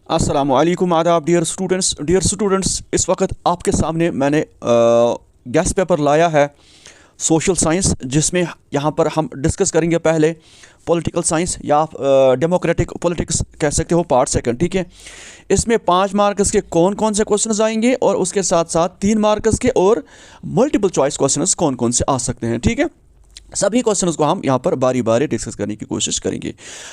अस्सलाम वालेकुम आदाब डियर स्टूडेंट्स। इस वक्त आपके सामने मैंने गेस्ट पेपर लाया है सोशल साइंस, जिसमें यहाँ पर हम डिस्कस करेंगे पहले पॉलिटिकल साइंस या आप डेमोक्रेटिक पॉलिटिक्स कह सकते हो, पार्ट सेकंड। ठीक है, इसमें 5 मार्क्स के कौन कौन से क्वेश्चंस आएंगे और उसके साथ साथ 3 मार्क्स के और मल्टीपल चॉइस क्वेश्चंस कौन कौन से आ सकते हैं। ठीक है, सभी क्वेश्चंस को हम यहाँ पर बारी बारी डिस्कस करने की कोशिश करेंगे।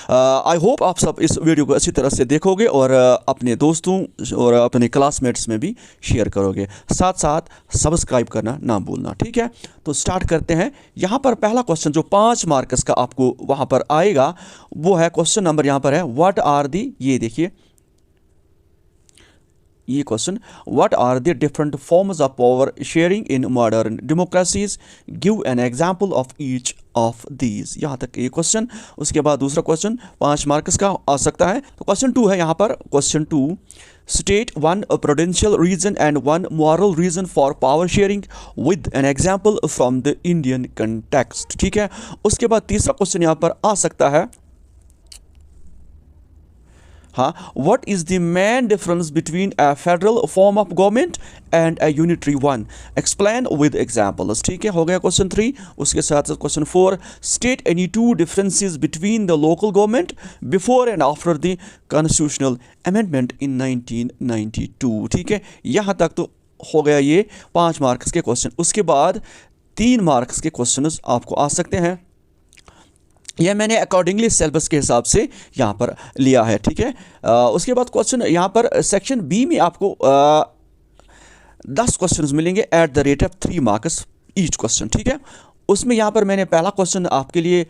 आई होप आप सब इस वीडियो को अच्छी तरह से देखोगे और अपने दोस्तों और अपने क्लासमेट्स में भी शेयर करोगे, साथ साथ सब्सक्राइब करना ना भूलना। ठीक है, तो स्टार्ट करते हैं। यहाँ पर पहला क्वेश्चन जो 5 मार्क्स का आपको वहाँ पर आएगा वो है, क्वेश्चन नंबर यहाँ पर है व्हाट आर दी, ये देखिए ये question, what are the different forms of power sharing in modern democracies, give an example of each of these. यहाँ तक ये क्वेश्चन। उसके बाद दूसरा क्वेश्चन 5 मार्क्स का आ सकता है। तो क्वेश्चन 2 है यहाँ पर, question 2, state 1 prudential reason and 1 moral reason for power sharing with an example from the Indian context. ठीक है, उसके बाद तीसरा क्वेश्चन यहाँ पर आ सकता है, हाँ, what is the main difference between a federal form of government and a unitary one, explain with examples। ठीक है, हो गया क्वेश्चन 3। उसके साथ साथ question 4, state any 2 differences between the local government before and after the constitutional amendment in 1992। ठीक है, यहाँ तक तो हो गया ये 5 मार्क्स के क्वेश्चन। उसके बाद 3 मार्क्स के क्वेश्चन आपको आ सकते हैं, यह मैंने अकॉर्डिंगली सिलेबस के हिसाब से यहाँ पर लिया है। ठीक है, उसके बाद क्वेश्चन यहाँ पर सेक्शन बी में आपको 10 क्वेश्चंस मिलेंगे at the rate of 3 marks each question. ठीक है, उसमें यहाँ पर मैंने पहला क्वेश्चन आपके लिए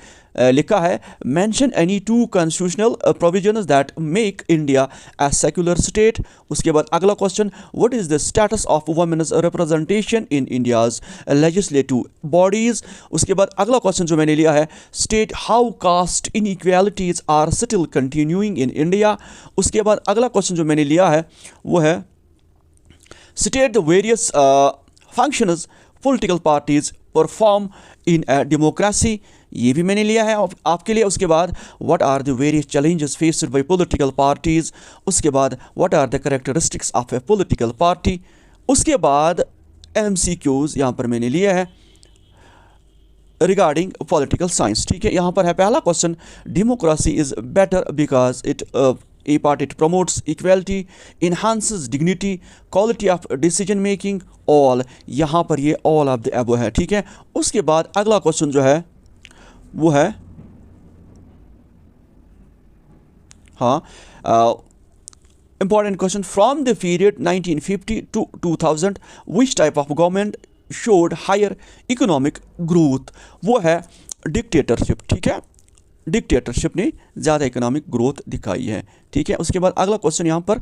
लिखा है, mention any 2 constitutional provisions that make India a secular state. उसके बाद अगला question, what is the status of women's representation in India's legislative bodies. उसके बाद अगला क्वेश्चन जो मैंने लिया है, state how caste inequalities are still continuing in India. उसके बाद अगला क्वेश्चन जो मैंने लिया है वो है, state the various functions political parties perform in a democracy, ये भी मैंने लिया है आपके लिए। उसके बाद what are the various challenges faced by political parties. उसके बाद what are the characteristics of a political party. उसके बाद MCQs यहाँ पर मैंने लिया है रिगार्डिंग पॉलिटिकल साइंस। ठीक है, यहाँ पर है पहला question, democracy is better because it promotes equality, enhances dignity, quality of decision making, all, यहाँ पर ये all of the above है। ठीक है, उसके बाद अगला क्वेश्चन जो है वो है, हाँ, important question, from the period 1950 to 2000 which type of government showed higher economic growth, वो है डिक्टेटरशिप। ठीक है, डिक्टेटरशिप ने ज़्यादा इकोनॉमिक ग्रोथ दिखाई है। ठीक है, उसके बाद अगला क्वेश्चन यहाँ पर,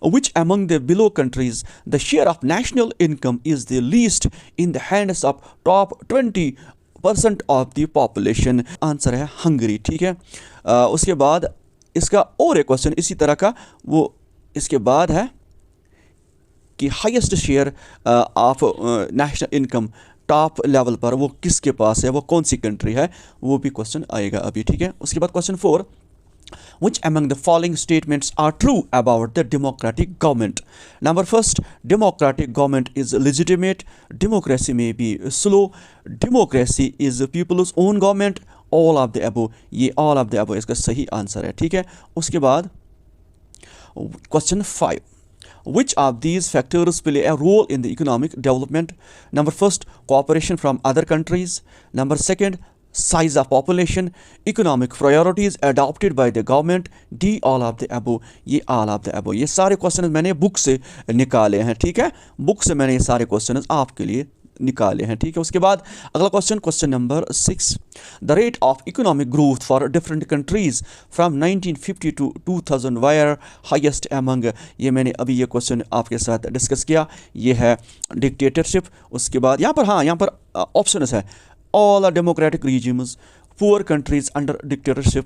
which among the below countries the share of national income is the least in the hands of top 20% of the population. Answer है हंगरी। ठीक है, उसके बाद इसका और एक क्वेश्चन इसी तरह का, वो इसके बाद है कि highest share of national income top level पर वो किसके पास है, वो कौन सी कंट्री है, वो भी क्वेश्चन आएगा अभी। ठीक है, उसके बाद question 4, which among the following statements are true about the democratic government। Number 1, democratic government is legitimate, democracy may be slow, democracy is people's own government, all of the above, ये all of the above इसका सही answer है। ठीक है, उसके बाद question 5, which of these factors play a role in the economic development? Number 1, cooperation from other countries. Number 2, size of population, economic priorities adopted by the government, D all of the above, ये all of the above। ये सारे question मैंने book से निकाले हैं। ठीक है, book से मैंने ये सारे क्वेश्चन आपके लिए निकाले हैं। ठीक है, उसके बाद अगला question, question number 6, the rate of economic growth for different countries from 1950 to 2000 were highest among. ये मैंने अभी ये क्वेश्चन आपके साथ डिस्कस किया, ये है डिक्टेटरशिप। उसके बाद यहाँ पर, हाँ, यहाँ पर ऑप्शन है, all democratic regimes, poor countries under dictatorship,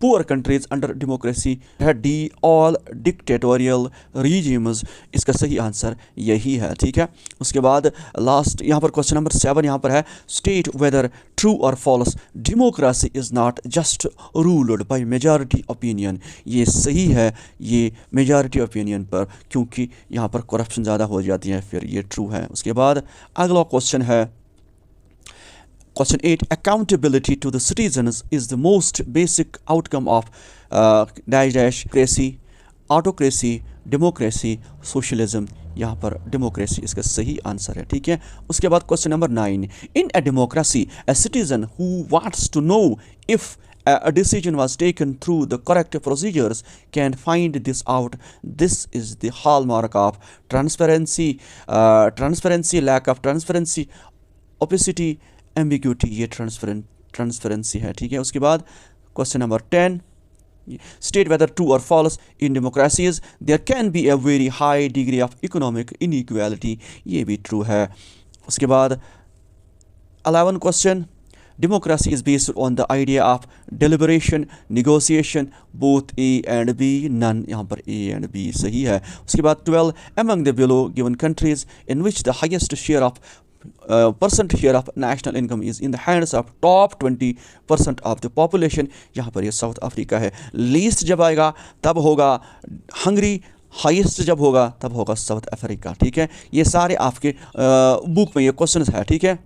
poor countries under democracy है डी ऑल डिक्टेटोरियल रीजिम्स, इसका सही आंसर यही है, ठीक है। उसके बाद लास्ट यहाँ पर क्वेश्चन नंबर 7 यहाँ पर है स्टेट वेदर ट्रू और false democracy is not just ruled by majority opinion, ये सही है, ये मेजॉरिटी ओपिनियन पर, क्योंकि यहाँ पर करप्शन ज़्यादा हो जाती है, फिर ये ट्रू है। उसके बाद अगला क्वेश्चन है question 8 accountability to the citizens is the most basic outcome of dash dash cracy autocracy democracy socialism, यहाँ पर डेमोक्रेसी इसका सही आंसर है, ठीक है। उसके बाद question number 9 in a democracy a citizen who wants to know if a decision was taken through the correct procedures can find this out. This is the hallmark of transparency, lack of transparency, opacity, ambiguity, ये transparency है, ठीक है। उसके बाद question number 10 state whether true or false in democracies there can be a very high degree of economic inequality, ये भी true है। उसके बाद 11 question democracy is based on the idea of deliberation, negotiation, both A and B, none, यहाँ पर A and B सही है। उसके बाद 12 among the below given countries in which the highest share of percent share of national income is in the hands of top 20% of the population, यहाँ पर ये south Africa है। लीस्ट जब आएगा तब होगा हंगरी, हाईएस्ट जब होगा तब होगा साउथ अफ्रीका, ठीक है। ये सारे आपके बुक में ये क्वेश्चन है, ठीक है।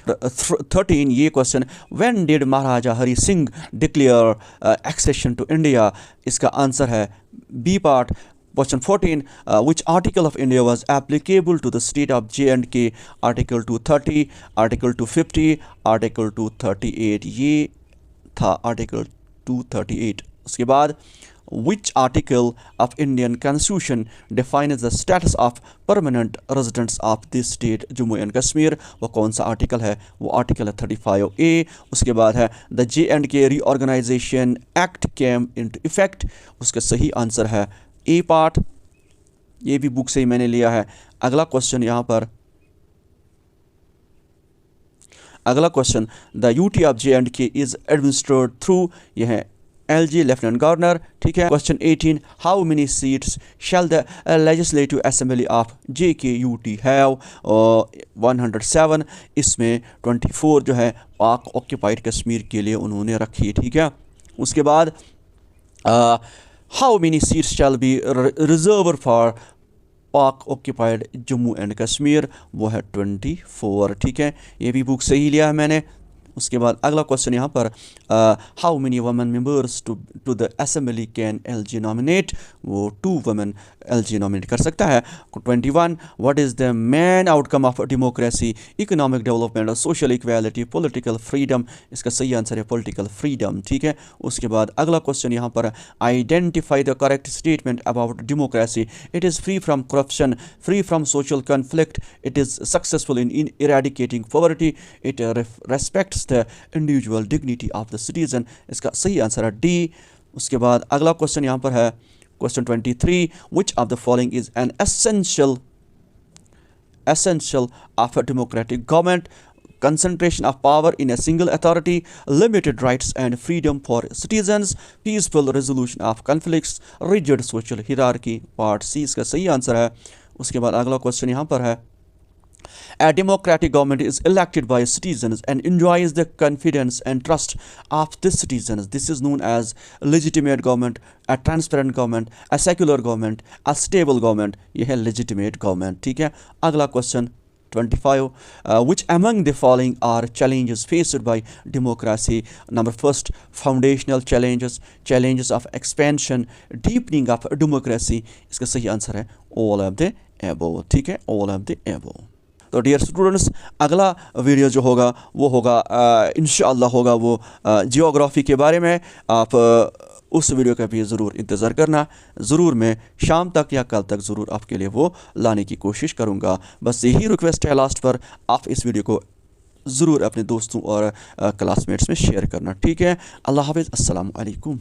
13 ये question when did Maharaja Hari Singh declare accession to India, इसका आंसर है B part. Question 14 which article of India was applicable to the state of J&K, article 230, article 250, article 238, ये था आर्टिकल 238। उसके बाद which article of Indian Constitution defines the status of permanent residents of this state Jammu and Kashmir, वो कौन सा article है, वो article है 35A। उसके बाद है the J&K Reorganization Act came into effect, उसका सही आंसर है ए पार्ट, ये भी बुक से ही मैंने लिया है। अगला क्वेश्चन यहाँ पर अगला question the UT of J&K is administered through, यह है LG लेफ्टिनेंट गवर्नर, ठीक है। Question 18 how many seats shall the legislative assembly of JKUT have, 107, इसमें 24 जो है पाक ऑक्यूपाइड कश्मीर के लिए उन्होंने रखी है, ठीक है। उसके बाद how many seats shall be reserve for पाक ऑक्यूपाइड जम्मू एंड कश्मीर, वो है 24, ठीक है। ये भी बुक से ही लिया है मैंने। उसके बाद अगला क्वेश्चन यहाँ पर how many women members to the assembly can LG nominate, वो 2 वुमेन LG नॉमिनेट कर सकता है। 21 what is the main outcome of democracy, economic development, social equality, political freedom, इसका सही आंसर है पॉलिटिकल फ्रीडम, ठीक है। उसके बाद अगला क्वेश्चन यहाँ पर identify the correct statement about democracy, it is free from corruption, free from social conflict, it is successful in eradicating poverty, it respects the individual dignity of the citizen, इसका सही answer है D. उसके बाद अगला question यहाँ पर है question 23 which of the following is an essential of a democratic government, concentration of power in a single authority, limited rights and freedom for citizens, peaceful resolution of conflicts, rigid social hierarchy, part C इसका सही answer है। उसके बाद अगला question यहाँ पर है A democratic government is elected by citizens and enjoys the confidence and trust of the citizens. This is known as legitimate government, a transparent government, a secular government, a stable government. यह है legitimate government, ठीक है। अगला question 25 which among the following are challenges faced by democracy? Number first, foundational challenges of expansion, deepening of democracy, इसका सही answer है all of the above, ठीक है, all of the above। तो डियर स्टूडेंट्स अगला वीडियो जो होगा वो होगा इंशाअल्लाह होगा वो जियोग्राफी के बारे में। आप उस वीडियो का भी ज़रूर इंतज़ार करना, ज़रूर मैं शाम तक या कल तक ज़रूर आपके लिए वो लाने की कोशिश करूँगा। बस यही रिक्वेस्ट है लास्ट पर, आप इस वीडियो को ज़रूर अपने दोस्तों और क्लासमेट्स में शेयर करना, ठीक है। अल्लाह हाफ़िज़, अस्सलाम वालेकुम।